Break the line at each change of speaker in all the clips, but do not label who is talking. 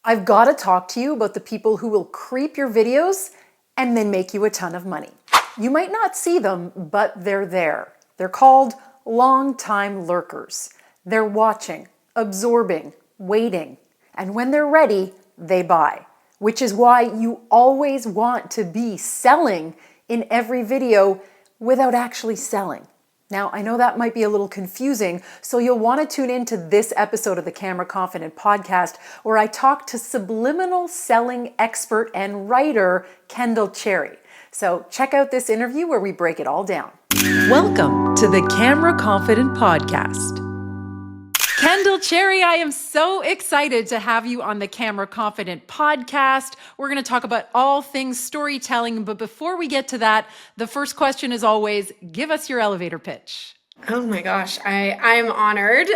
I've got to talk to you about the people who will creep your videos and then make you a ton of money. You might not see them, but they're there. They're called long-time lurkers. They're watching, absorbing, waiting, and when they're ready, they buy, which is why you always want to be selling in every video without actually selling. Now, I know that might be a little confusing, so you'll want to tune into this episode of the Camera Confident podcast where I talk to subliminal selling expert and writer Kendall Cherry. So check out this interview where we break it all down. Welcome to the Camera Confident podcast. Kendall Cherry, I am so excited to have you on the Camera Confident podcast. We're going to talk about all things storytelling, but before we get to that, the first question is always, give us your elevator pitch.
Oh my gosh, I'm honored.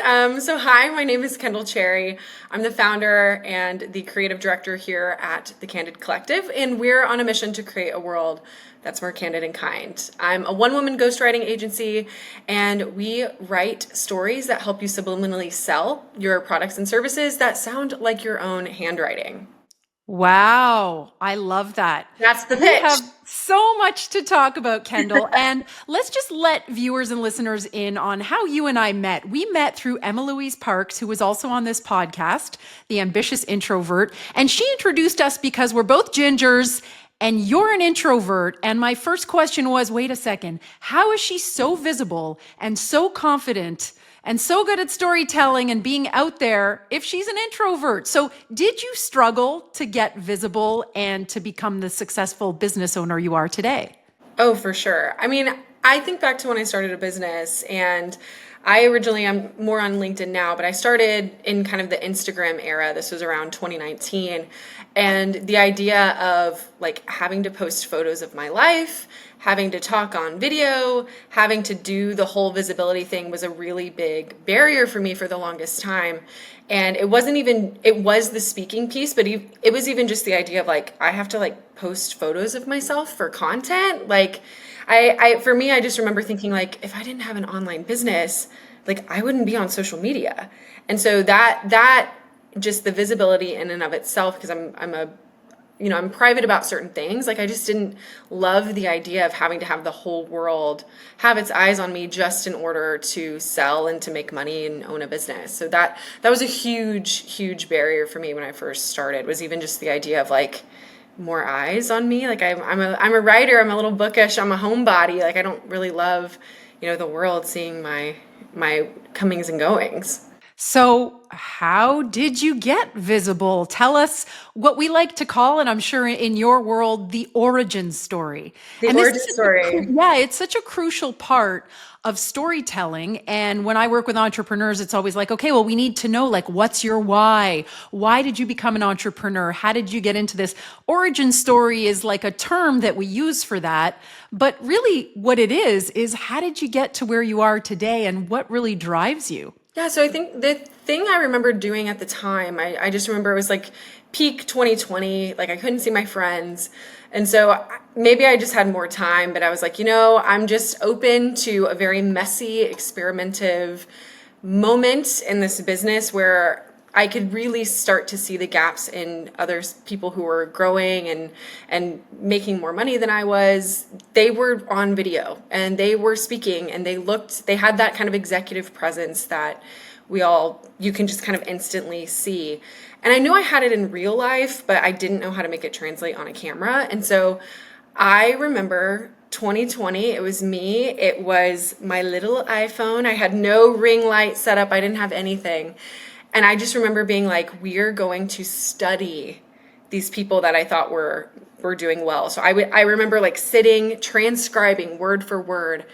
So hi, my name is Kendall Cherry. I'm the founder and the creative director here at The Candid Collective, and we're on a mission to create a world that's more candid and kind. I'm a one-woman ghostwriting agency, and we write stories that help you subliminally sell your products and services that sound like your own handwriting.
Wow, I love that.
That's the pitch.
We have so much to talk about, Kendall. And let's just let viewers and listeners in on how you and I met. We met through Emma Louise Parks, who was also on this podcast, The Ambitious Introvert. And she introduced us because we're both gingers and you're an introvert. And my first question was, wait a second, how is she so visible and so confident and so good at storytelling and being out there if she's an introvert? So did you struggle to get visible and to become the successful business owner you are today?
Oh, for sure. I mean, I think back to when I started a business, and I'm more on LinkedIn now, but I started in kind of the Instagram era. This was around 2019. And the idea of like having to post photos of my life, having to talk on video, having to do the whole visibility thing was a really big barrier for me for the longest time. And it was the speaking piece, but it was even just the idea of like, I have to like post photos of myself for content. Like for me, I just remember thinking like, if I didn't have an online business, like I wouldn't be on social media. And so that just the visibility in and of itself, because I'm private about certain things. Like I just didn't love the idea of having to have the whole world have its eyes on me just in order to sell and to make money and own a business. So that was a huge barrier for me when I first started, was even just the idea of like more eyes on me. Like I'm a writer, I'm a little bookish, I'm a homebody. Like I don't really love, the world seeing my comings and goings.
So how did you get visible? Tell us what we like to call, and I'm sure in your world, the origin story. It's such a crucial part of storytelling. And when I work with entrepreneurs, it's always like, okay, well, we need to know, like, what's your why? Why did you become an entrepreneur? How did you get into this? Origin story is like a term that we use for that. But really what it is how did you get to where you are today and what really drives you?
Yeah, so I think the thing I remember doing at the time, I just remember it was like peak 2020, like I couldn't see my friends. And so maybe I just had more time, but I was like, I'm just open to a very messy, experimentative moment in this business where I could really start to see the gaps in other people who were growing and making more money than I was. They were on video and they were speaking and they had that kind of executive presence that you can just kind of instantly see. And I knew I had it in real life, but I didn't know how to make it translate on a camera. And so I remember 2020, it was me. It was my little iPhone. I had no ring light set up. I didn't have anything. And I just remember being like, we're going to study these people that I thought were doing well. So I remember like sitting, transcribing word for word.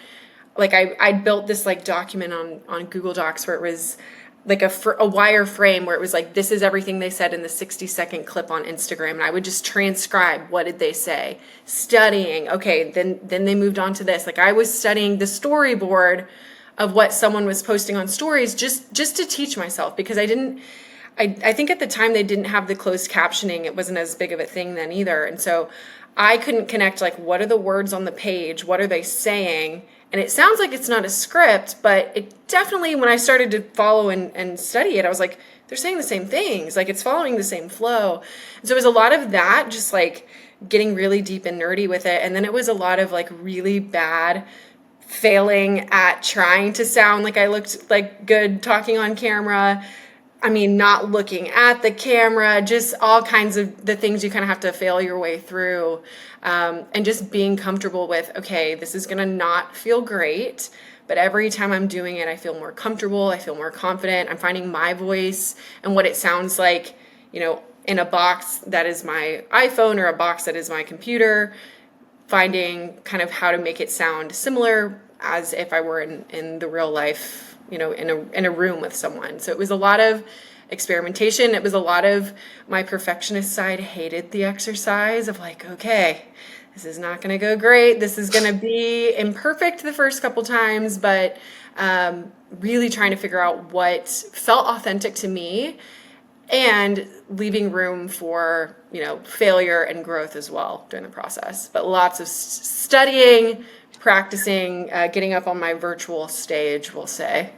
Like I built this like document on Google Docs where it was like a wireframe where it was like, this is everything they said in the 60-second clip on Instagram. And I would just transcribe, what did they say? Studying. Okay, then they moved on to this. Like I was studying the storyboard of what someone was posting on stories just to teach myself, because I think at the time they didn't have the closed captioning. It wasn't as big of a thing then either. And so I couldn't connect like, what are the words on the page? What are they saying? And it sounds like it's not a script, but it definitely, when I started to follow and study it, I was like, they're saying the same things. Like it's following the same flow. And so it was a lot of that, just like getting really deep and nerdy with it. And then it was a lot of like really bad failing at trying to sound like I looked like good talking on camera. I mean, not looking at the camera, just all kinds of the things you kind of have to fail your way through. And just being comfortable with, okay, this is going to not feel great, but every time I'm doing it, I feel more comfortable. I feel more confident. I'm finding my voice and what it sounds like, in a box that is my iPhone or a box that is my computer, finding kind of how to make it sound similar as if I were in the real life, in a room with someone. So it was a lot of experimentation. It was a lot of my perfectionist side hated the exercise of like, okay, this is not going to go great. This is going to be imperfect the first couple times, but really trying to figure out what felt authentic to me and leaving room for, failure and growth as well during the process. But lots of studying, practicing, getting up on my virtual stage, we'll say.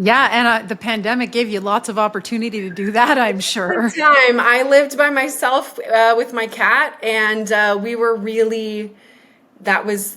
Yeah, and the pandemic gave you lots of opportunity to do that, I'm sure.
Time I lived by myself with my cat, and we were really. That was.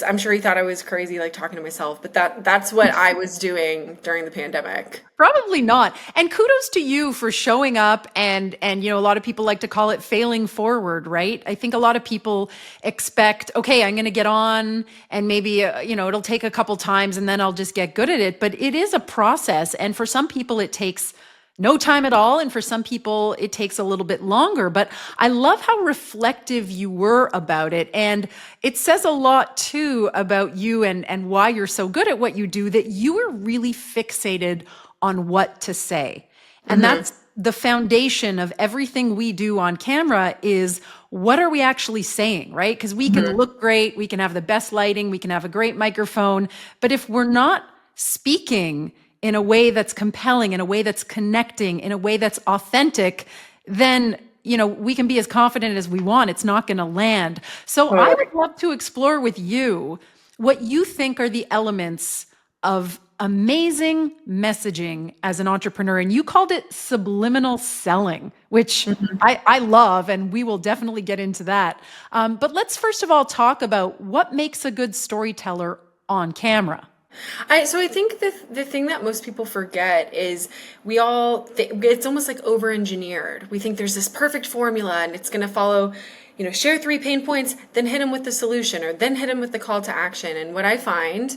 I'm sure he thought I was crazy, like talking to myself. But that's what I was doing during the pandemic.
Probably not. And kudos to you for showing up and a lot of people like to call it failing forward, right? I think a lot of people expect, okay, I'm going to get on and maybe it'll take a couple times and then I'll just get good at it, but it is a process, and for some people it takes no time at all. And for some people, it takes a little bit longer. But I love how reflective you were about it. And it says a lot, too, about you and why you're so good at what you do, that you were really fixated on what to say. And that's the foundation of everything we do on camera is what are we actually saying, right? Because we can look great, we can have the best lighting, we can have a great microphone. But if we're not speaking in a way that's compelling, in a way that's connecting, in a way that's authentic, then, we can be as confident as we want. It's not going to land. So I would love to explore with you what you think are the elements of amazing messaging as an entrepreneur. And you called it subliminal selling, which I love, and we will definitely get into that. But let's first of all talk about what makes a good storyteller on camera.
So I think the thing that most people forget is it's almost like over-engineered. We think there's this perfect formula and it's going to follow, share 3 pain points, then hit them with the solution, or then hit them with the call to action. And what I find,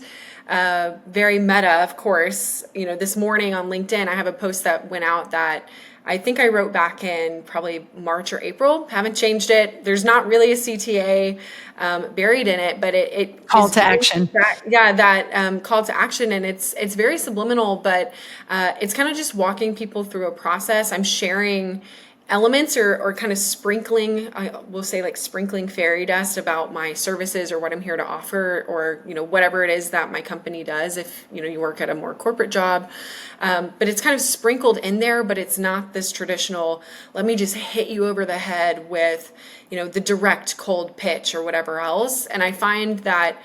very meta, of course, this morning on LinkedIn, I have a post that went out that I think I wrote back in probably March or April. Haven't changed it. There's not really a CTA buried in it, but it
call to action.
That call to action, and it's very subliminal, but it's kind of just walking people through a process. I'm sharing elements or kind of sprinkling, we'll say like sprinkling fairy dust about my services or what I'm here to offer, or, whatever it is that my company does if, you work at a more corporate job. But it's kind of sprinkled in there, but it's not this traditional, let me just hit you over the head with, the direct cold pitch or whatever else. And I find that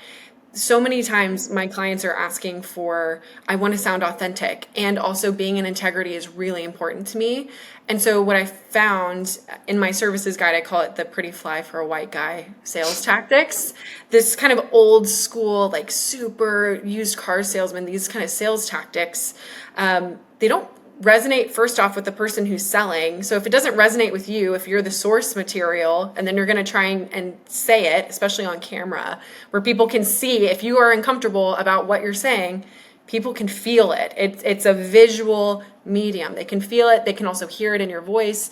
so many times my clients are asking for, I want to sound authentic, and also being in integrity is really important to me. And so what I found in my services guide, I call it the pretty fly for a white guy sales tactics. This kind of old school, like super used car salesman, these kind of sales tactics, they don't resonate first off with the person who's selling. So if it doesn't resonate with you, if you're the source material, and then you're going to try and say it, especially on camera, where people can see if you are uncomfortable about what you're saying, people can feel it. It's a visual medium. They can feel it. They can also hear it in your voice.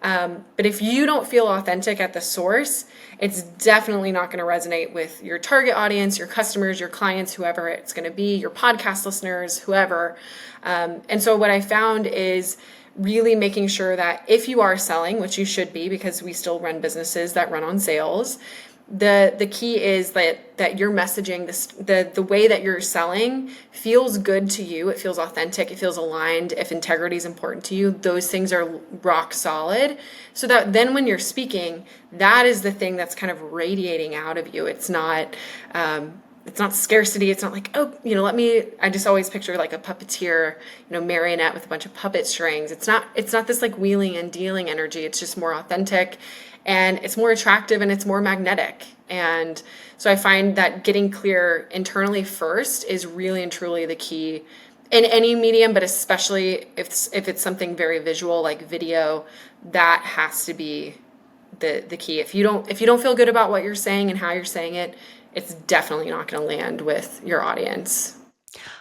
But if you don't feel authentic at the source, it's definitely not going to resonate with your target audience, your customers, your clients, whoever it's going to be, your podcast listeners, whoever. And so what I found is really making sure that if you are selling, which you should be, because we still run businesses that run on sales, the key is that your messaging, the way that you're selling feels good to you. It feels authentic. It feels aligned. If integrity is important to you, those things are rock solid. So that then when you're speaking, that is the thing that's kind of radiating out of you. It's not, it's not scarcity. It's not like, oh, I just always picture like a puppeteer, marionette with a bunch of puppet strings. It's not this like wheeling and dealing energy. It's just more authentic, and it's more attractive, and it's more magnetic. And so I find that getting clear internally first is really and truly the key in any medium, but especially if it's something very visual like video. That has to be the key. If you don't feel good about what you're saying and how you're saying it, it's definitely not going to land with your audience.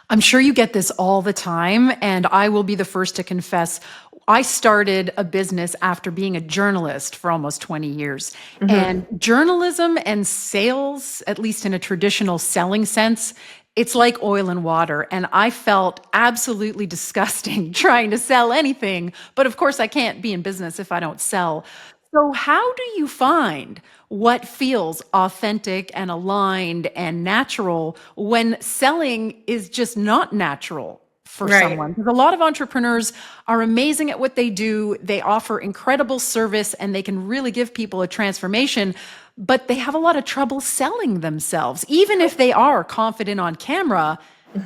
I'm sure you get this all the time, and I will be the first to confess. I started a business after being a journalist for almost 20 years. And journalism and sales, at least in a traditional selling sense, it's like oil and water. And I felt absolutely disgusting trying to sell anything. But of course, I can't be in business if I don't sell. So, how do you find what feels authentic and aligned and natural when selling is just not natural for
Right.
someone? Because a lot of entrepreneurs are amazing at what they do. They offer incredible service and they can really give people a transformation, but they have a lot of trouble selling themselves. Even if they are confident on camera,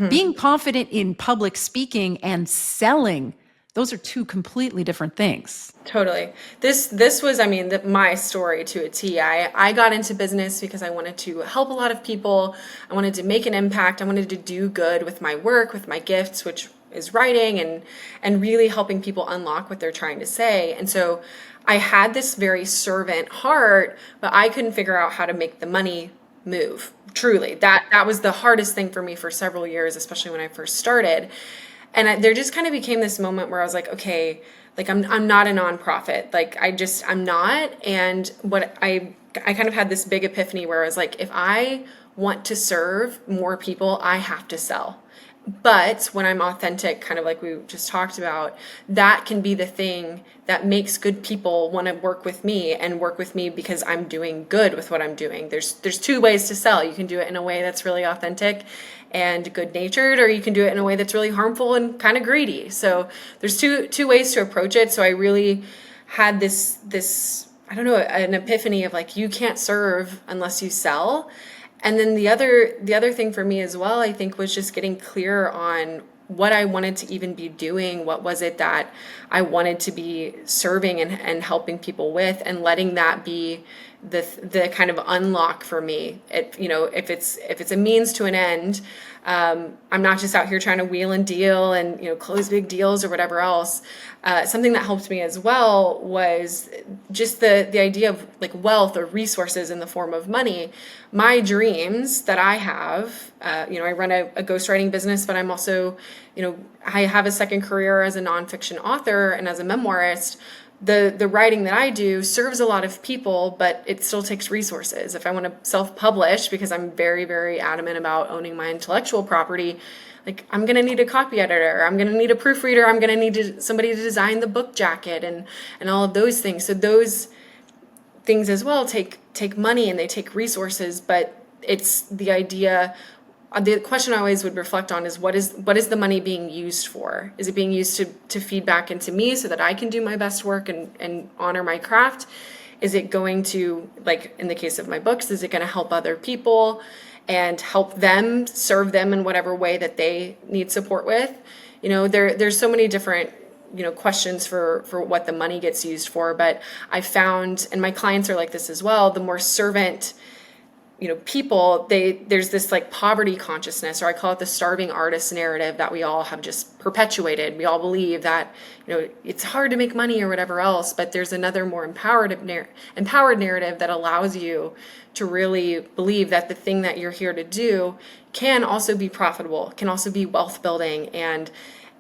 being confident in public speaking and selling, those are two completely different things.
Totally. This was, my story to a T. I got into business because I wanted to help a lot of people. I wanted to make an impact. I wanted to do good with my work, with my gifts, which is writing and really helping people unlock what they're trying to say. And so I had this very servant heart, but I couldn't figure out how to make the money move. Truly. That was the hardest thing for me for several years, especially when I first started. And there just kind of became this moment where I was like, okay, like I'm not a nonprofit. Like I'm not. And what I kind of had this big epiphany where I was like, if I want to serve more people, I have to sell. But when I'm authentic, kind of like we just talked about, that can be the thing that makes good people want to work with me and work with me because I'm doing good with what I'm doing. There's two ways to sell. You can do it in a way that's really authentic and good-natured, or you can do it in a way that's really harmful and kind of greedy. So there's two ways to approach it. So I really had this I don't know, an epiphany of like, you can't serve unless you sell. And then the other thing for me as well, I think, was just getting clear on what I wanted to even be doing. What was it that I wanted to be serving and helping people with, and letting that be the kind of unlock for me. If it's a means to an end, I'm not just out here trying to wheel and deal and close big deals or whatever else. Something that helped me as well was just the idea of like wealth or resources in the form of money. My dreams that I have, I run a ghostwriting business, but I'm also, I have a second career as a nonfiction author and as a memoirist. The writing that I do serves a lot of people, but it still takes resources. If I want to self-publish, because I'm very, very adamant about owning my intellectual property, like I'm going to need a copy editor, I'm going to need a proofreader, I'm going to need somebody to design the book jacket and all of those things. So those things as well take money and they take resources, but it's the idea. The question I always would reflect on is what is the money being used for? Is it being used to feed back into me so that I can do my best work and honor my craft? Is it going to, like in the case of my books, is it going to help other people and help them, serve them in whatever way that they need support with? There's so many different questions for what the money gets used for, but I found, and my clients are like this as well, the more servant people, there's this like poverty consciousness, or I call it the starving artist narrative, that we all have just perpetuated. We all believe that, it's hard to make money or whatever else, but there's another more empowered narrative that allows you to really believe that the thing that you're here to do can also be profitable, can also be wealth building and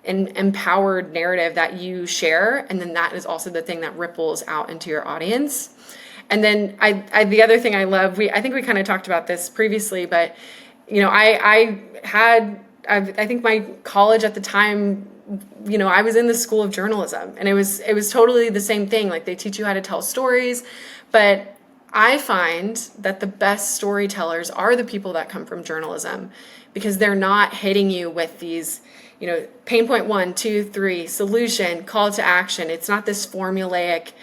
an empowered narrative that you share. And then that is also the thing that ripples out into your audience. And then the other thing I love, I think we kind of talked about this previously, but I think my college at the time, I was in the school of journalism, and it was totally the same thing. Like, they teach you how to tell stories, but I find that the best storytellers are the people that come from journalism, because they're not hitting you with these, pain point 1, 2, 3, solution, call to action. It's not this formulaic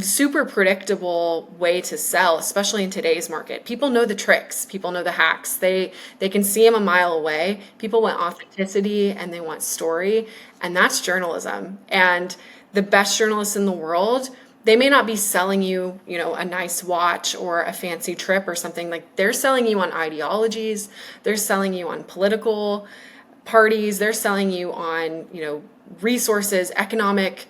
super predictable way to sell, especially in today's market. People know the tricks, people know the hacks. They can see them a mile away. People want authenticity and they want story, and that's journalism. And the best journalists in the world, they may not be selling you, a nice watch or a fancy trip or something. Like, they're selling you on ideologies, they're selling you on political parties, they're selling you on, resources, economic,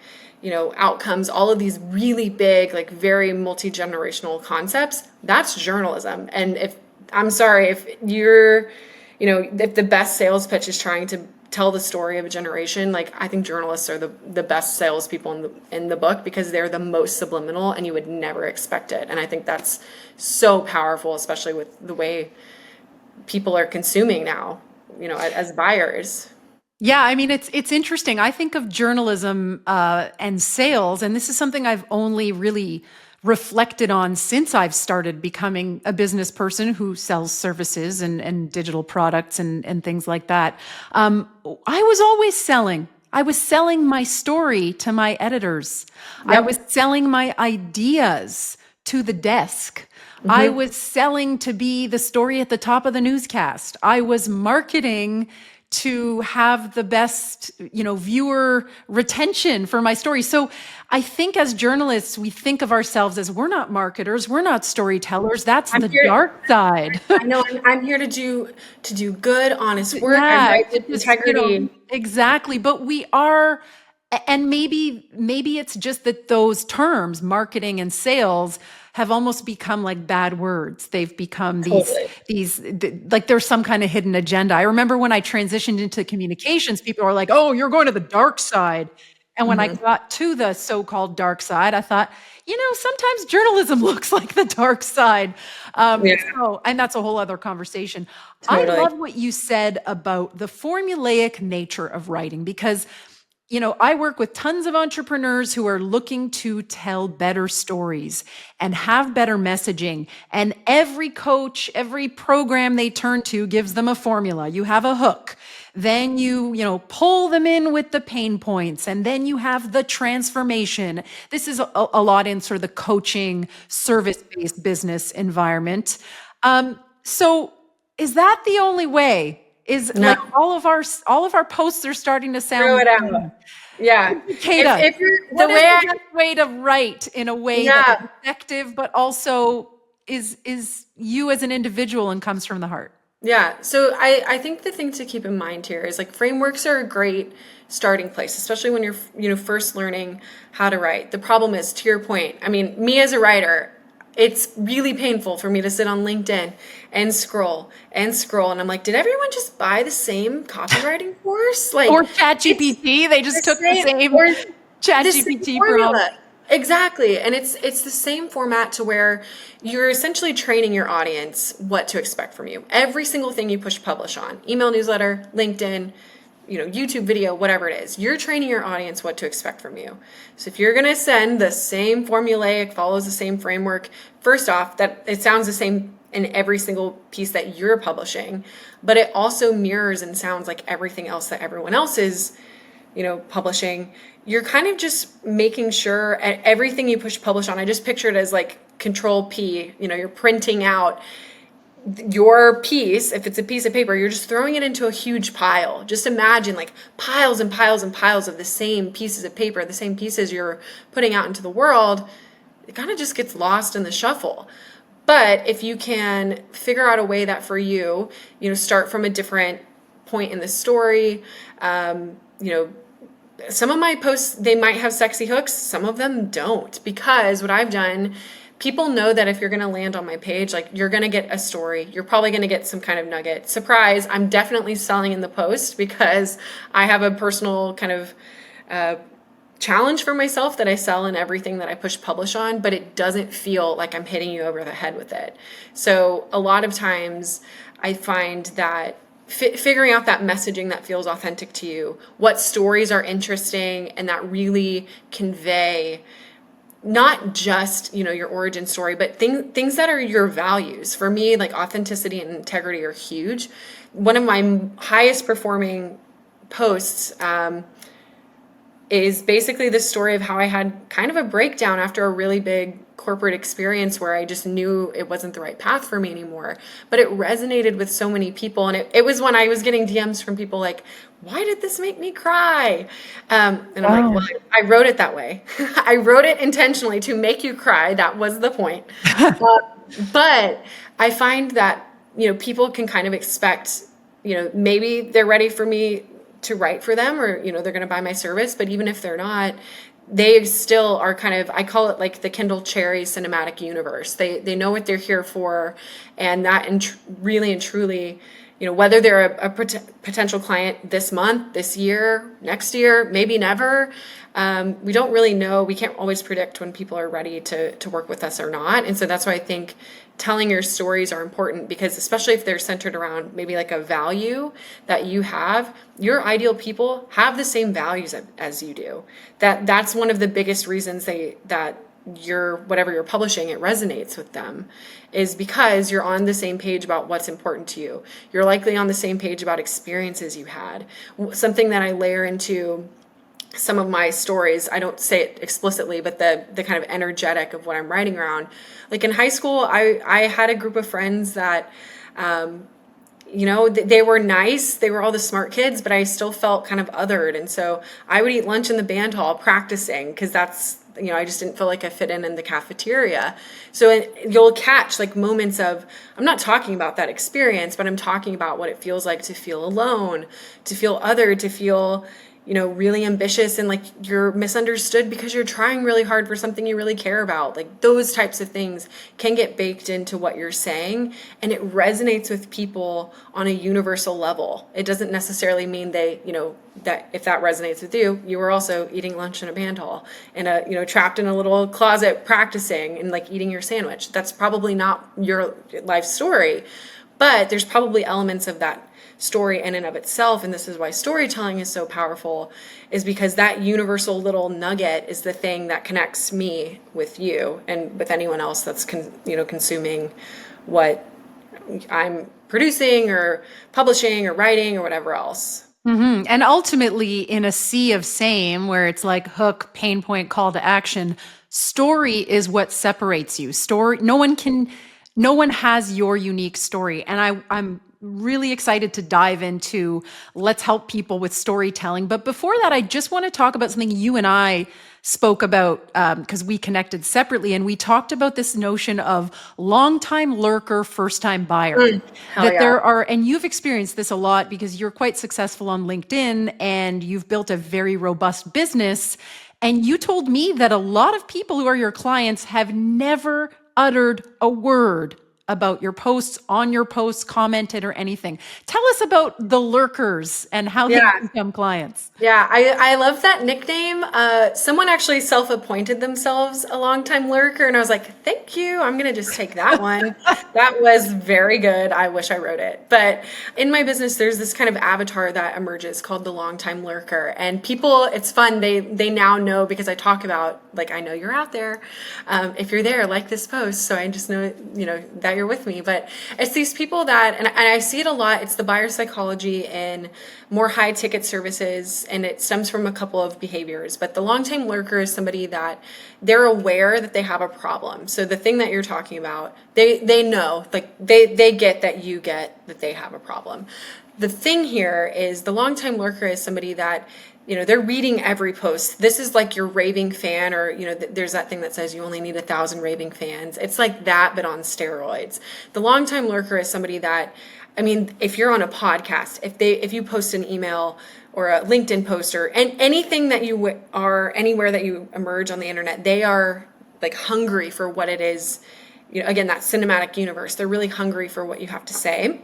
outcomes, all of these really big, like very multi-generational concepts. That's journalism. And I'm sorry, if you're, if the best sales pitch is trying to tell the story of a generation, like, I think journalists are the best salespeople in the book, because they're the most subliminal and you would never expect it. And I think that's so powerful, especially with the way people are consuming now, as buyers.
Yeah, I mean, it's interesting. I think of journalism and sales, and this is something I've only really reflected on since I've started becoming a business person who sells services and digital products and things like that. I was always selling. I was selling my story to my editors. I was selling my ideas to the desk. I was selling to be the story at the top of the newscast. I was marketing to have the best, viewer retention for my story. So I think as journalists, we think of ourselves as, we're not marketers, we're not storytellers. That's the dark side.
I know I'm here to do good, honest work.
Yeah,
I write with
it's,
integrity.
exactly. But we are, and maybe it's just that those terms, marketing and sales, have almost become like bad words. They've become like there's some kind of hidden agenda. I remember when I transitioned into communications, people were like, "Oh, you're going to the dark side." And when I got to the so-called dark side, I thought, sometimes journalism looks like the dark side. And that's a whole other conversation.
Totally.
I love what you said about the formulaic nature of writing, because I work with tons of entrepreneurs who are looking to tell better stories and have better messaging. And every coach, every program they turn to gives them a formula. You have a hook. Then you pull them in with the pain points, and then you have the transformation. This is a lot in sort of the coaching, service-based business environment. So is that the only way? Like all of our posts are starting to sound.
Throw it out. Yeah.
If you're, what is the best way to write in a way that is effective, but also is you as an individual and comes from the heart?
Yeah. So I think the thing to keep in mind here is, like, frameworks are a great starting place, especially when you're first learning how to write. The problem is, to your point, I mean, me as a writer, it's really painful for me to sit on LinkedIn and scroll. And I'm like, did everyone just buy the same copywriting course? Like,
or ChatGPT? They just took the same ChatGPT prompt.
Exactly. And it's the same format, to where you're essentially training your audience what to expect from you. Every single thing you push publish on, email, newsletter, LinkedIn, YouTube video, whatever it is, you're training your audience what to expect from you. So if you're going to send the same formulaic, follows the same framework, first off, that it sounds the same in every single piece that you're publishing, but it also mirrors and sounds like everything else that everyone else is, publishing. You're kind of just making sure everything you push publish on, I just picture it as like Control P, you're printing out your piece. If it's a piece of paper, you're just throwing it into a huge pile. Just imagine like piles and piles and piles of the same pieces of paper, the same pieces you're putting out into the world. It kind of just gets lost in the shuffle. But if you can figure out a way that for you, start from a different point in the story, some of my posts, they might have sexy hooks. Some of them don't, because what I've done, people know that if you're going to land on my page, like, you're going to get a story. You're probably going to get some kind of nugget. Surprise, I'm definitely selling in the post, because I have a personal kind of challenge for myself that I sell in everything that I push publish on, but it doesn't feel like I'm hitting you over the head with it. So a lot of times I find that figuring out that messaging that feels authentic to you, what stories are interesting and that really convey not just, your origin story, but things that are your values. For me, like, authenticity and integrity are huge. One of my highest performing posts, is basically the story of how I had kind of a breakdown after a really big corporate experience where I just knew it wasn't the right path for me anymore. But it resonated with so many people. And it was when I was getting DMs from people like, why did this make me cry? And I'm like,
Wow.
well, I wrote it that way. I wrote it intentionally to make you cry. That was the point. But I find that, people can kind of expect, maybe they're ready for me to write for them, or, they're going to buy my service. But even if they're not, they still are kind of, I call it like the Kendall Cherry cinematic universe. They know what they're here for. And that really and truly, whether they're a potential client this month, this year, next year, maybe never, we don't really know. We can't always predict when people are ready to work with us or not. And so that's why I think telling your stories are important, because especially if they're centered around maybe like a value that you have, your ideal people have the same values as you do. That's one of the biggest reasons that whatever you're publishing, it resonates with them, is because you're on the same page about what's important to you. You're likely on the same page about experiences you had. Something that I layer into some of my stories, I don't say it explicitly, but the kind of energetic of what I'm writing around. Like in high school, I had a group of friends that, they were nice. They were all the smart kids, but I still felt kind of othered. And so I would eat lunch in the band hall practicing, because that's, I just didn't feel like I fit in the cafeteria. So you'll catch like moments of, I'm not talking about that experience, but I'm talking about what it feels like to feel alone, to feel othered, to feel, really ambitious and like you're misunderstood because you're trying really hard for something you really care about. Like those types of things can get baked into what you're saying, and it resonates with people on a universal level. It doesn't necessarily mean that if that resonates with you, you were also eating lunch in a band hall and trapped in a little closet practicing and like eating your sandwich. That's probably not your life story, but there's probably elements of that story in and of itself. And this is why storytelling is so powerful, is because that universal little nugget is the thing that connects me with you and with anyone else that's consuming what I'm producing or publishing or writing or whatever else.
And ultimately, in a sea of same, where it's like hook, pain point, call to action, story is what separates you. Story, no one has your unique story. And I'm really excited to dive into let's help people with storytelling. But before that, I just want to talk about something you and I spoke about, because we connected separately, and we talked about this notion of long-time lurker, first-time buyer. There are, and you've experienced this a lot because you're quite successful on LinkedIn and you've built a very robust business. And you told me that a lot of people who are your clients have never uttered a word about your posts, on your posts, commented or anything. Tell us about the lurkers and how they become clients.
Yeah, I love that nickname. Someone actually self-appointed themselves a long-time lurker, and I was like, thank you. I'm going to just take that one. That was very good. I wish I wrote it. But in my business, there's this kind of avatar that emerges called the long-time lurker. And people, it's fun. They now know, because I talk about, like, I know you're out there. If you're there, like this post. So I just know, that you're with me. But it's these people that, and I see it a lot. It's the buyer psychology in more high ticket services, and it stems from a couple of behaviors. But the long-time lurker is somebody that they're aware that they have a problem. So the thing that you're talking about, they know, like they get that you get that they have a problem. The thing here is the long-time lurker is somebody that, they're reading every post. This is like your raving fan, or, there's that thing that says you only need 1,000 raving fans. It's like that, but on steroids. The long-time lurker is somebody that, if you're on a podcast, if you post an email or a LinkedIn post or anything that you are, anywhere that you emerge on the internet, they are like hungry for what it is. Again, that cinematic universe, they're really hungry for what you have to say.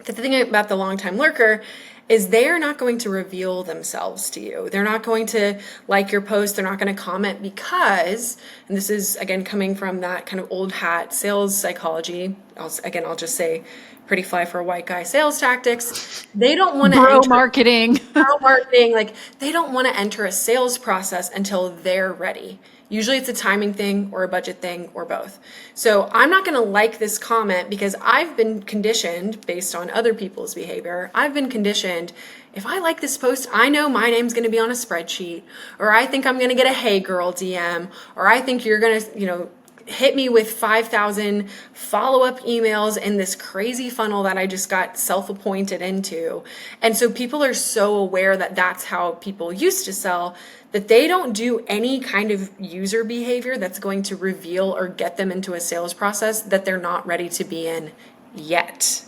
The thing about the long-time lurker is they are not going to reveal themselves to you. They're not going to like your post. They're not going to comment because, and this is again coming from that kind of old hat sales psychology. I'll just say pretty fly for a white guy sales tactics. They don't want to enter
marketing.
marketing. Like they don't want to enter a sales process until they're ready. Usually it's a timing thing or a budget thing or both. So I'm not going to like this comment because I've been conditioned based on other people's behavior. I've been conditioned, if I like this post, I know my name's going to be on a spreadsheet, or I think I'm going to get a hey girl DM, or I think you're going to, hit me with 5,000 follow-up emails in this crazy funnel that I just got self-appointed into. And so people are so aware that that's how people used to sell, that they don't do any kind of user behavior that's going to reveal or get them into a sales process that they're not ready to be in yet.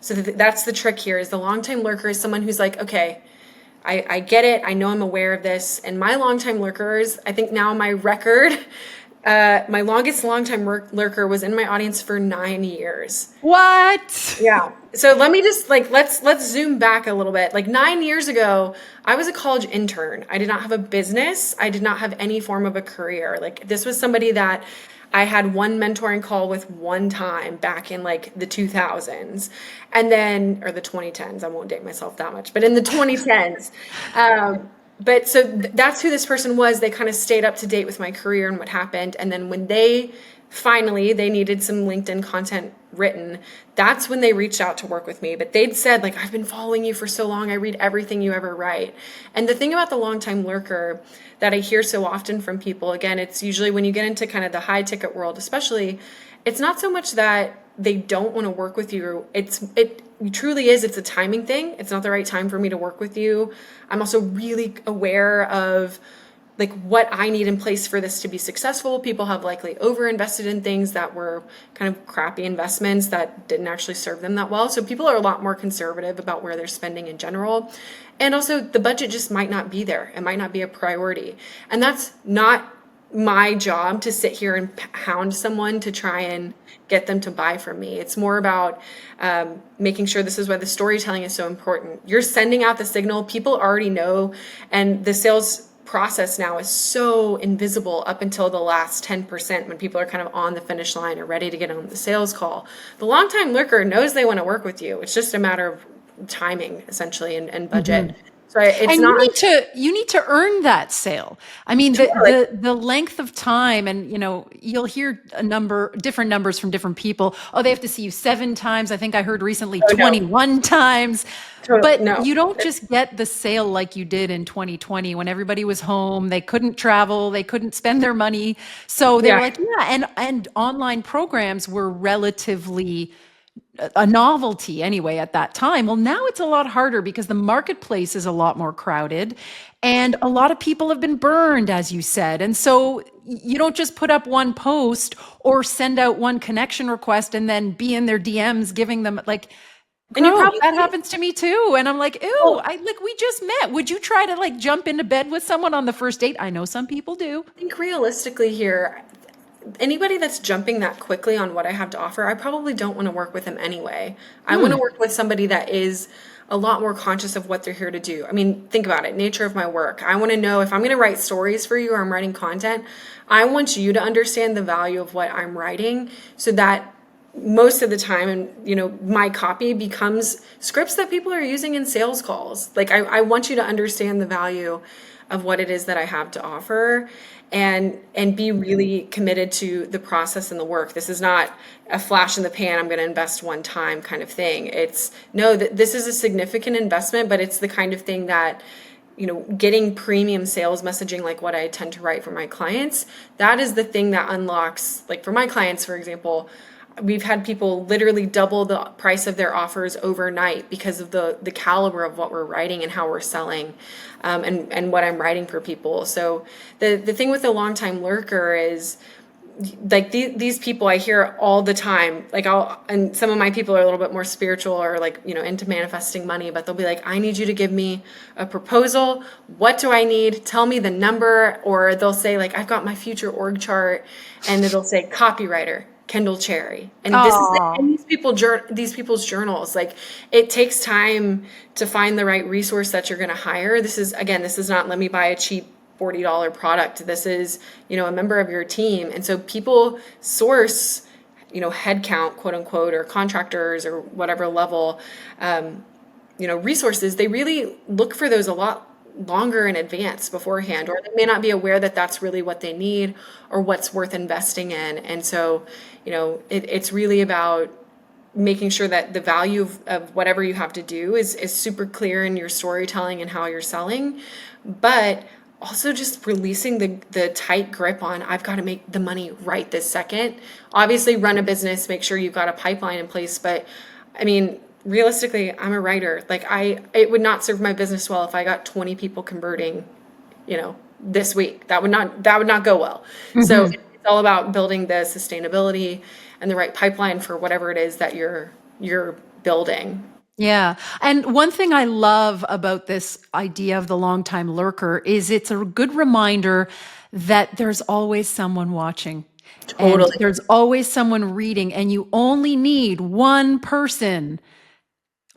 So that's the trick here, is the long-time lurker is someone who's like, okay, I get it. I know I'm aware of this. And my long-time lurkers, I think now my record, my longest long-time lurker was in my audience for 9 years.
What?
Yeah. So let me just let's zoom back a little bit. Like 9 years ago, I was a college intern. I did not have a business. I did not have any form of a career. Like this was somebody that I had one mentoring call with one time back in like the 2000s, and then, or the 2010s. I won't date myself that much, but in the 2010s. But so that's who this person was. They kind of stayed up to date with my career and what happened. And then when they needed some LinkedIn content written, that's when they reached out to work with me. But they'd said, like, I've been following you for so long. I read everything you ever write. And the thing about the long-time lurker that I hear so often from people, again, it's usually when you get into kind of the high ticket world, especially, it's not so much that they don't want to work with you. It truly is. It's a timing thing. It's not the right time for me to work with you. I'm also really aware of like what I need in place for this to be successful. People have likely over-invested in things that were kind of crappy investments that didn't actually serve them that well. So people are a lot more conservative about where they're spending in general. And also the budget just might not be there. It might not be a priority. And that's not my job to sit here and hound someone to try and get them to buy from me. It's more about making sure, this is why the storytelling is so important. You're sending out the signal. People already know, and the sales process now is so invisible up until the last 10% when people are kind of on the finish line or ready to get on the sales call. The longtime lurker knows they want to work with you. It's just a matter of timing, essentially, and budget. Mm-hmm. So it's
and
not.
You need to earn that sale. I mean, the length of time, and you'll hear different numbers from different people. Oh, they have to see you 7 times. I think I heard recently 21 times. But you don't just get the sale like you did in 2020 when everybody was home. They couldn't travel. They couldn't spend their money. So they were like, and online programs were relatively a novelty anyway at that time. Well, now it's a lot harder because the marketplace is a lot more crowded and a lot of people have been burned, as you said. And so you don't just put up one post or send out one connection request and then be in their DMs giving them like, and that happens to me too. And I'm like, ew, we just met. Would you try to like jump into bed with someone on the first date? I know some people do.
I think realistically here, anybody that's jumping that quickly on what I have to offer, I probably don't want to work with them anyway. I want to work with somebody that is a lot more conscious of what they're here to do. I mean, think about it, nature of my work. I want to know if I'm going to write stories for you or I'm writing content, I want you to understand the value of what I'm writing so that most of the time, and my copy becomes scripts that people are using in sales calls. Like I want you to understand the value of what it is that I have to offer and be really committed to the process and the work. This is not a flash in the pan, I'm going to invest one time kind of thing. It's this is a significant investment, but it's the kind of thing that, getting premium sales messaging like what I tend to write for my clients, that is the thing that unlocks, like for my clients, for example, we've had people literally double the price of their offers overnight because of the caliber of what we're writing and how we're selling, and what I'm writing for people. So the thing with the longtime lurker is like these people I hear all the time, like and some of my people are a little bit more spiritual or like, into manifesting money, but they'll be like, I need you to give me a proposal. What do I need? Tell me the number. Or they'll say like, I've got my future org chart and it'll say copywriter, Kendall Cherry. And this is these people's journals. Like it takes time to find the right resource that you're going to hire. This is not let me buy a cheap $40 product. This is, a member of your team. And so people source, headcount, quote unquote, or contractors or whatever level, resources. They really look for those a lot longer in advance beforehand, or they may not be aware that that's really what they need or what's worth investing in. And so, it's really about making sure that the value of whatever you have to do is super clear in your storytelling and how you're selling, but also just releasing the tight grip on, I've got to make the money right this second. Obviously run a business, make sure you've got a pipeline in place, but I mean, realistically, I'm a writer. Like it would not serve my business well if I got 20 people converting, this week. That would not go well. So it's all about building the sustainability and the right pipeline for whatever it is that you're building.
Yeah. And one thing I love about this idea of the long-time lurker is it's a good reminder that there's always someone watching. And
Totally.
there's always someone reading, and you only need one person.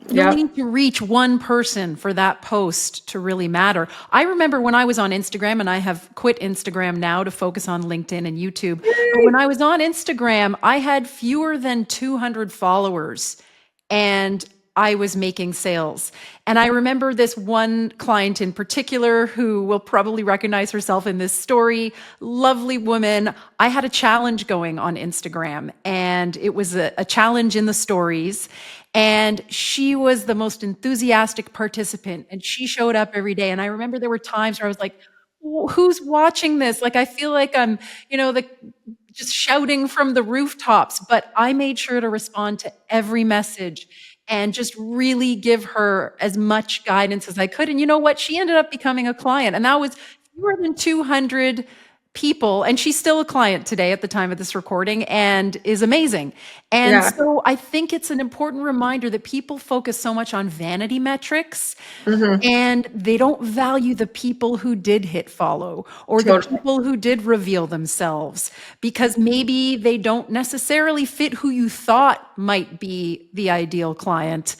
You
Yeah.
only need to reach one person for that post to really matter. I remember when I was on Instagram, and I have quit Instagram now to focus on LinkedIn and YouTube. But when I was on Instagram, I had fewer than 200 followers, and I was making sales. And I remember this one client in particular who will probably recognize herself in this story. Lovely woman. I had a challenge going on Instagram, and it was a challenge in the stories. And she was the most enthusiastic participant, and she showed up every day. And I remember there were times where I was like, who's watching this? Like, I feel like I'm, just shouting from the rooftops, but I made sure to respond to every message and just really give her as much guidance as I could. And you know what? She ended up becoming a client, and that was fewer than 200 people. And she's still a client today at the time of this recording, and is amazing. And
Yeah.
so I think it's an important reminder that people focus so much on vanity metrics, and they don't value the people who did hit follow, or the
Totally.
people who did reveal themselves, because maybe they don't necessarily fit who you thought might be the ideal client.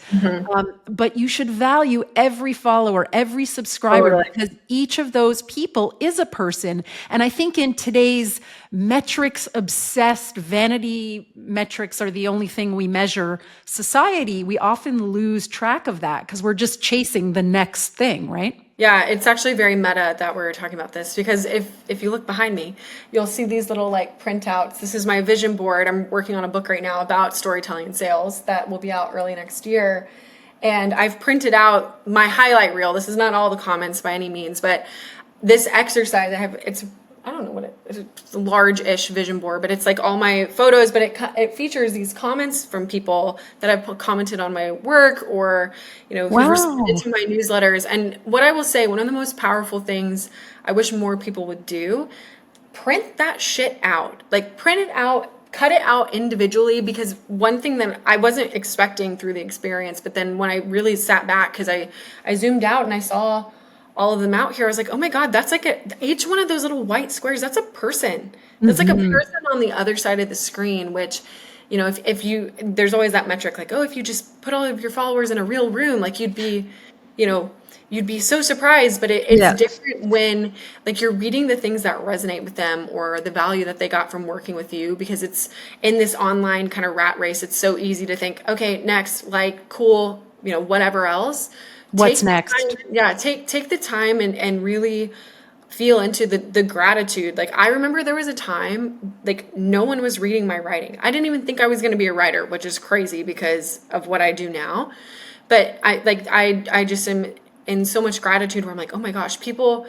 But you should value every follower, every subscriber,
Totally.
because each of those people is a person. And I think in today's metrics obsessed, vanity metrics are the only thing we measure society, we often lose track of that because we're just chasing the next thing, right?
Yeah, it's actually very meta that we're talking about this, because if you look behind me, you'll see these little like printouts. This is my vision board. I'm working on a book right now about storytelling and sales that will be out early next year. And I've printed out my highlight reel. This is not all the comments by any means, but this exercise I don't know what it's a large-ish vision board, but it's like all my photos, but it features these comments from people that have commented on my work, or, who've responded to my newsletters. And what I will say, one of the most powerful things I wish more people would do, print that shit out. Like, print it out, cut it out individually, because one thing that I wasn't expecting through the experience, but then when I really sat back, because I zoomed out and I saw all of them out here, I was like, oh my God, that's like each one of those little white squares, that's a person. That's like a person on the other side of the screen, which, if you, there's always that metric, like, oh, if you just put all of your followers in a real room, like you'd be so surprised. But it's different when like you're reading the things that resonate with them, or the value that they got from working with you, because it's in this online kind of rat race. It's so easy to think, okay, next, like, cool, whatever else.
What's next?
Take the time and really feel into the gratitude. Like, I remember there was a time, like, no one was reading my writing. I didn't even think I was going to be a writer, which is crazy because of what I do now. But I just am in so much gratitude where I'm like, oh my gosh, people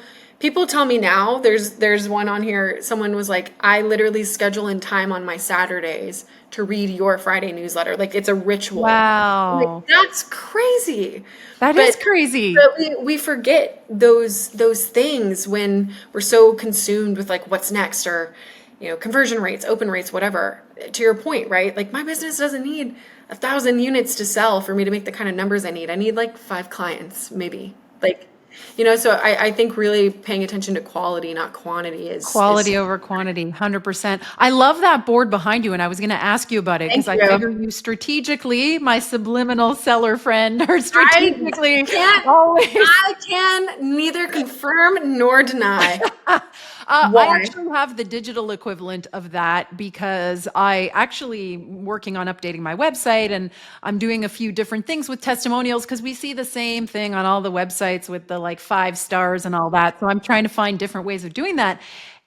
tell me now, there's one on here, someone was like, I literally schedule in time on my Saturdays to read your Friday newsletter. Like, it's a ritual.
Wow.
Like, that's crazy.
That is crazy.
But we forget those things when we're so consumed with like what's next, or conversion rates, open rates, whatever. To your point, right? Like, my business doesn't need 1,000 units to sell for me to make the kind of numbers I need. I need like 5 clients, maybe. Like, so I think really paying attention to quality, not quantity, is
Quality over quantity, 100%. I love that board behind you, and I was going to ask you about it because I figure you strategically, my subliminal seller friend, are strategically
I
always.
can neither confirm nor deny.
I
Why?
actually have the digital equivalent of that because I actually working on updating my website and I'm doing a few different things with testimonials because we see the same thing on all the websites with the like 5 stars and all that. So I'm trying to find different ways of doing that.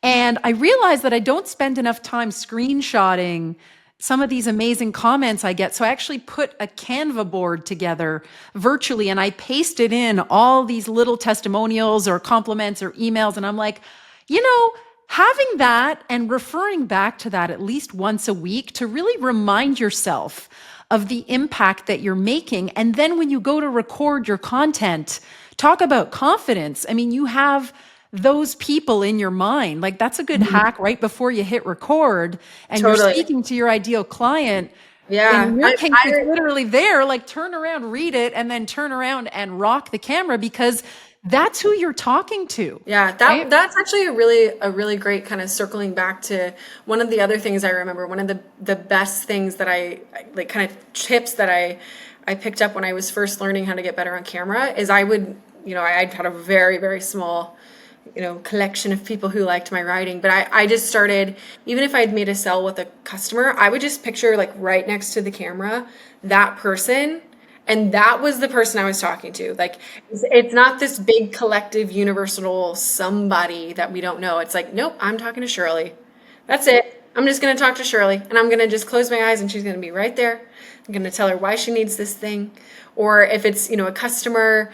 And I realized that I don't spend enough time screenshotting some of these amazing comments I get. So I actually put a Canva board together virtually and I pasted in all these little testimonials or compliments or emails. And I'm like, having that and referring back to that at least once a week to really remind yourself of the impact that you're making. And then when you go to record your content, talk about confidence. I mean, you have those people in your mind. Like that's a good hack right before you hit record and you're
Totally.
speaking to your ideal client. And
Yeah.
in your
I,
case, it's
I
literally there, like turn around, read it, and then turn around and rock the camera because that's who you're talking to,
Yeah,
right?
that's actually a really great kind of circling back to one of the other things I remember. One of the best things that like kind of tips that I picked up when I was first learning how to get better on camera is I would, I had a very, very small, collection of people who liked my writing. But I just started, even if I'd made a sell with a customer, I would just picture like right next to the camera, that person. And that was the person I was talking to. Like, it's not this big collective universal somebody that we don't know. It's like, nope, I'm talking to Shirley. That's it. I'm just going to talk to Shirley and I'm going to just close my eyes and she's going to be right there. I'm going to tell her why she needs this thing. Or if it's, a customer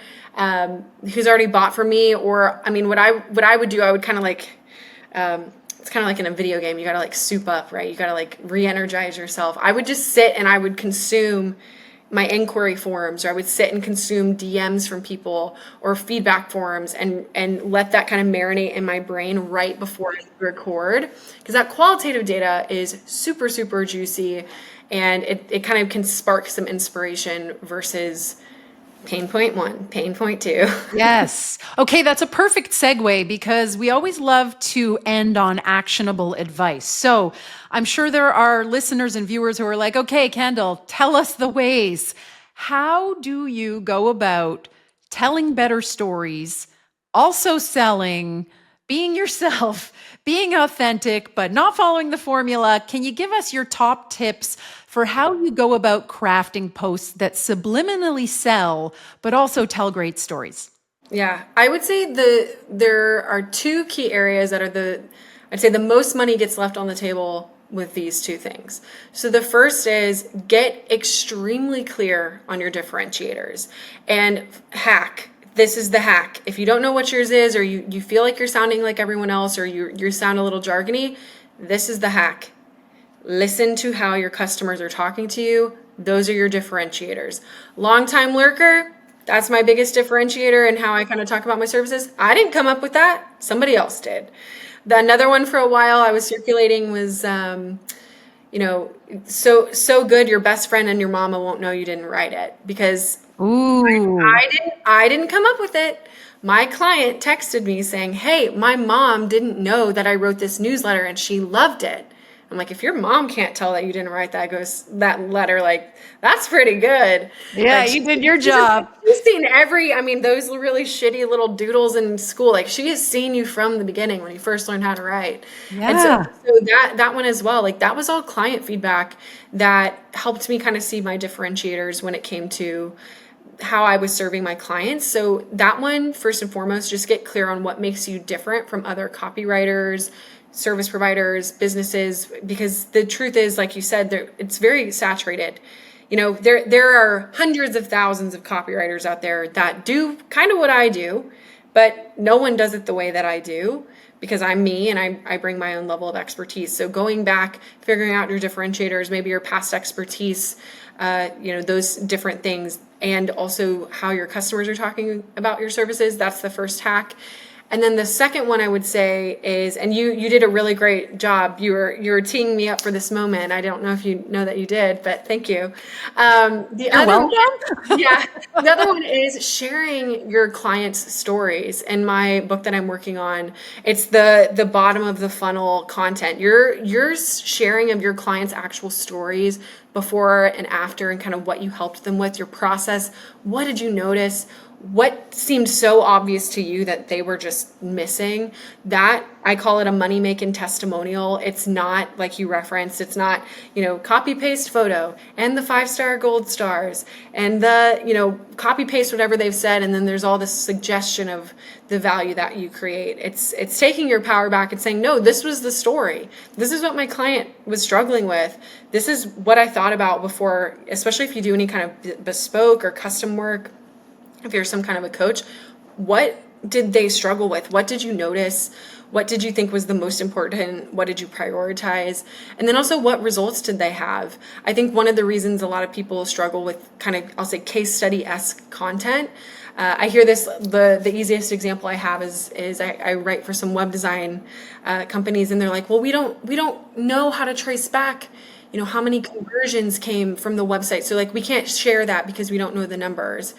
who's already bought from me, or I mean, what I would do, I would kind of like, it's kind of like in a video game. You got to like soup up, right? You got to like re-energize yourself. I would just sit and I would consume my inquiry forums, or I would sit and consume DMs from people or feedback forums and let that kind of marinate in my brain right before I record. Because that qualitative data is super, super juicy and it kind of can spark some inspiration versus pain point one, pain point two.
Yes. Okay, that's a perfect segue because we always love to end on actionable advice. So I'm sure there are listeners and viewers who are like, okay, Kendall, tell us the ways. How do you go about telling better stories, also selling, being yourself, being authentic, but not following the formula? Can you give us your top tips for how you go about crafting posts that subliminally sell, but also tell great stories?
Yeah, I would say there are two key areas that are I'd say the most money gets left on the table with these two things. So the first is get extremely clear on your differentiators and hack. This is the hack. If you don't know what yours is, or you feel like you're sounding like everyone else, or you sound a little jargony, this is the hack. Listen to how your customers are talking to you. Those are your differentiators. Long-time lurker, that's my biggest differentiator and how I kind of talk about my services. I didn't come up with that. Somebody else did. Another one for a while I was circulating was, so good your best friend and your mama won't know you didn't write it, because
Ooh.
I didn't come up with it. My client texted me saying, "Hey, my mom didn't know that I wrote this newsletter and she loved it." I'm like, if your mom can't tell that you didn't write that letter, like that's pretty good.
Yeah,
Like
you did your
she's,
job.
she's seen those really shitty little doodles in school. Like she has seen you from the beginning when you first learned how to write. And so,
Yeah.
so that one as well, like that was all client feedback that helped me kind of see my differentiators when it came to how I was serving my clients. So that one, first and foremost, just get clear on what makes you different from other copywriters, service providers, businesses, because the truth is, like you said, it's very saturated. There are hundreds of thousands of copywriters out there that do kind of what I do, but no one does it the way that I do, because I'm me and I bring my own level of expertise. So going back, figuring out your differentiators, maybe your past expertise, those different things, and also how your customers are talking about your services. That's the first hack. And then the second one I would say is, and you did a really great job. You were teeing me up for this moment. I don't know if you know that you did, but thank you. The
You're
other one,
welcome.
yeah, the other one is sharing your clients' stories. In my book that I'm working on, it's the bottom of the funnel content. You're sharing of your clients' actual stories before and after, and kind of what you helped them with, your process. What did you notice? what seemed so obvious to you that they were just missing. That, I call it a money making testimonial. It's not like you referenced, it's not, copy paste photo and the 5-star gold stars and the, copy paste whatever they've said. And then there's all this suggestion of the value that you create. It's taking your power back and saying, no, this was the story. This is what my client was struggling with. This is what I thought about before, especially if you do any kind of bespoke or custom work. If you're some kind of a coach, what did they struggle with? What did you notice? What did you think was the most important? What did you prioritize? And then also, what results did they have? I think one of the reasons a lot of people struggle with kind of, I'll say, case study-esque content. I hear this, the easiest example I have is I write for some web design companies, and they're like, well, we don't know how to trace back, how many conversions came from the website. So like, we can't share that because we don't know the numbers.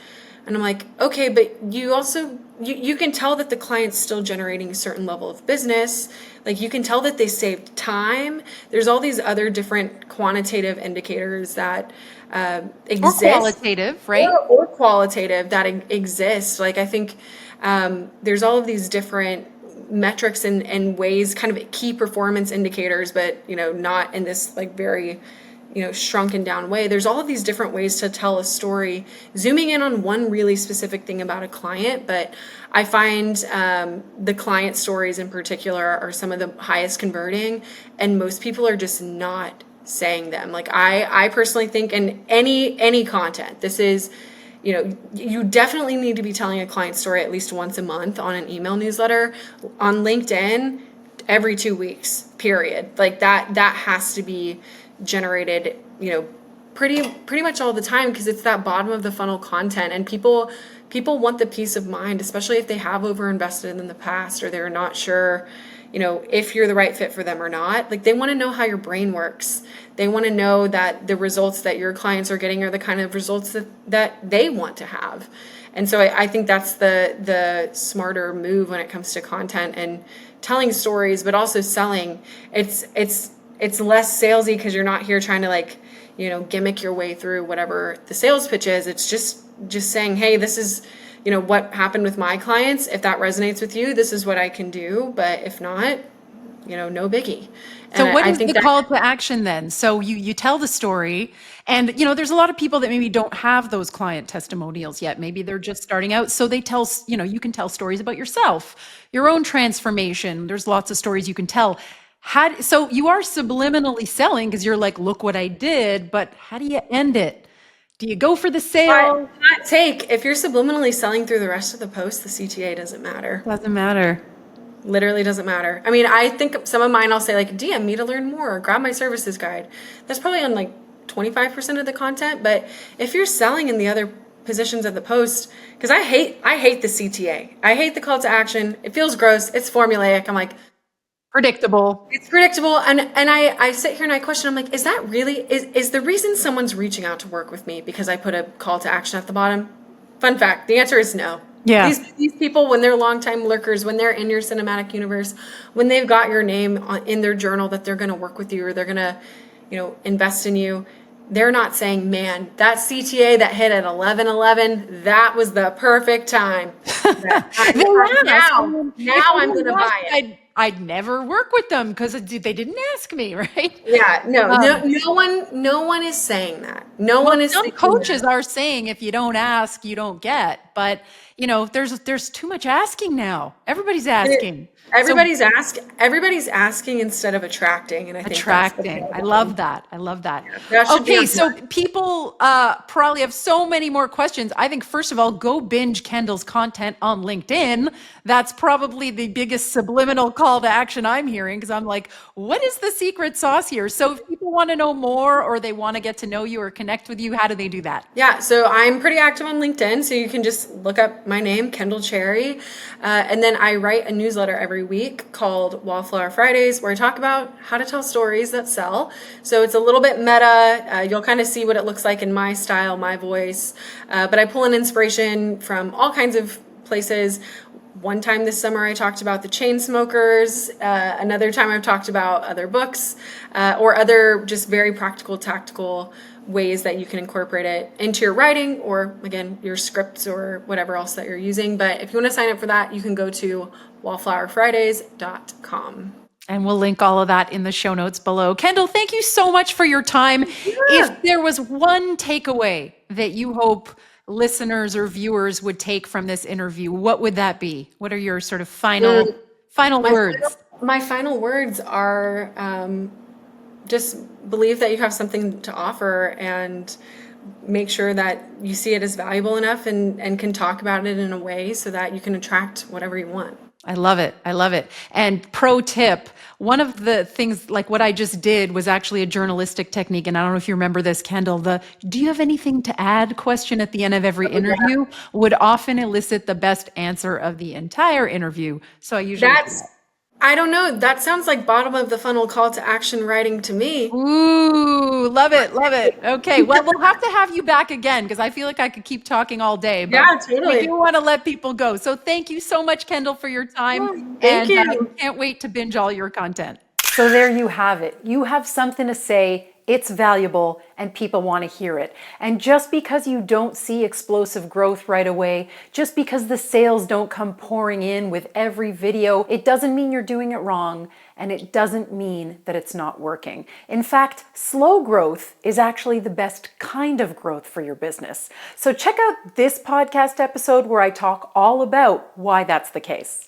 And I'm like, okay, but you also, you can tell that the client's still generating a certain level of business. Like, you can tell that they saved time. There's all these other different quantitative indicators that exist.
Or qualitative, right?
Or qualitative that exist. Like, I think there's all of these different metrics and ways, kind of key performance indicators, but, not in this like very shrunken down way. There's all of these different ways to tell a story, zooming in on one really specific thing about a client. But I find the client stories in particular are some of the highest converting, and most people are just not saying them. Like, I personally think in any content, this is, you definitely need to be telling a client story at least once a month on an email newsletter, on LinkedIn every 2 weeks, period. Like that has to be generated, pretty much all the time, because it's that bottom of the funnel content, and people want the peace of mind, especially if they have over invested in the past, or they're not sure, if you're the right fit for them or not. Like, they want to know how your brain works. They want to know that the results that your clients are getting are the kind of results that they want to have. And so I think that's the smarter move when it comes to content and telling stories, but also selling. It's less salesy, because you're not here trying to gimmick your way through whatever the sales pitch is. It's just saying, hey, this is, what happened with my clients. If that resonates with you, this is what I can do. But if not, no biggie.
So what is the call to action then? So you tell the story, and there's a lot of people that maybe don't have those client testimonials yet. Maybe they're just starting out. So they tell, you can tell stories about yourself, your own transformation. There's lots of stories you can tell. So you are subliminally selling, because you're like, look what I did, but how do you end it? Do you go for the sale?
If you're subliminally selling through the rest of the post, the CTA doesn't matter.
Doesn't matter.
Literally doesn't matter. I mean, I think some of mine, I'll say like, DM me to learn more, or grab my services guide. That's probably on like 25% of the content. But if you're selling in the other positions of the post, because I hate the CTA. I hate the call to action. It feels gross. It's formulaic. I'm like,
predictable.
It's predictable. And I sit here and I question, I'm like, is that really, is the reason someone's reaching out to work with me because I put a call to action at the bottom? Fun fact, the answer is no.
Yeah.
These people, when they're longtime lurkers, when they're in your cinematic universe, when they've got your name in their journal that they're going to work with you, or they're going to, invest in you, they're not saying, man, that CTA that hit at 11:11, that was the perfect time. Now I'm going to buy it.
I'd never work with them because they didn't ask me, right?
Yeah, no one is saying that.
Some coaches are saying, if you don't ask, you don't get. But there's too much asking now. Everybody's asking.
Everybody's asking instead of attracting, and I think
attracting. I love that. Yeah, okay, so people probably have so many more questions. I think first of all, go binge Kendall's content on LinkedIn. That's probably the biggest subliminal call to action I'm hearing, because I'm like, what is the secret sauce here? So if people want to know more, or they want to get to know you or connect with you, how do they do that?
Yeah, so I'm pretty active on LinkedIn, so you can just look up my name, Kendall Cherry, and then I write a newsletter every week called Wallflower Fridays, where I talk about how to tell stories that sell. So it's a little bit meta. You'll kind of see what it looks like in my style, my voice, but I pull in inspiration from all kinds of places. One time this summer, I talked about the chain smokers. Another time, I've talked about other books or other just very practical, tactical ways that you can incorporate it into your writing or, again, your scripts or whatever else that you're using. But if you want to sign up for that, you can go to wallflowerfridays.com.
And we'll link all of that in the show notes below. Kendall, thank you so much for your time.
Yeah.
If there was one takeaway that you hope listeners or viewers would take from this interview, what would that be? What are your sort of final words?
My final words are just believe that you have something to offer and make sure that you see it as valuable enough and can talk about it in a way so that you can attract whatever you want.
I love it. I love it. And pro tip, one of the things like what I just did was actually a journalistic technique. And I don't know if you remember this, Kendall, do you have anything to add question at the end of every interview would often elicit the best answer of the entire interview. So I usually
I don't know. That sounds like bottom of the funnel call to action writing to me.
Ooh, love it. Love it. Okay. Well, we'll have to have you back again because I feel like I could keep talking all day. But
Yeah, totally.
we do want to let people go. So thank you so much, Kendall, for your time.
Thank you.
I can't wait to binge all your content. So there you have it. You have something to say. It's valuable and people want to hear it. And just because you don't see explosive growth right away, just because the sales don't come pouring in with every video, it doesn't mean you're doing it wrong, and it doesn't mean that it's not working. In fact, slow growth is actually the best kind of growth for your business. So check out this podcast episode where I talk all about why that's the case.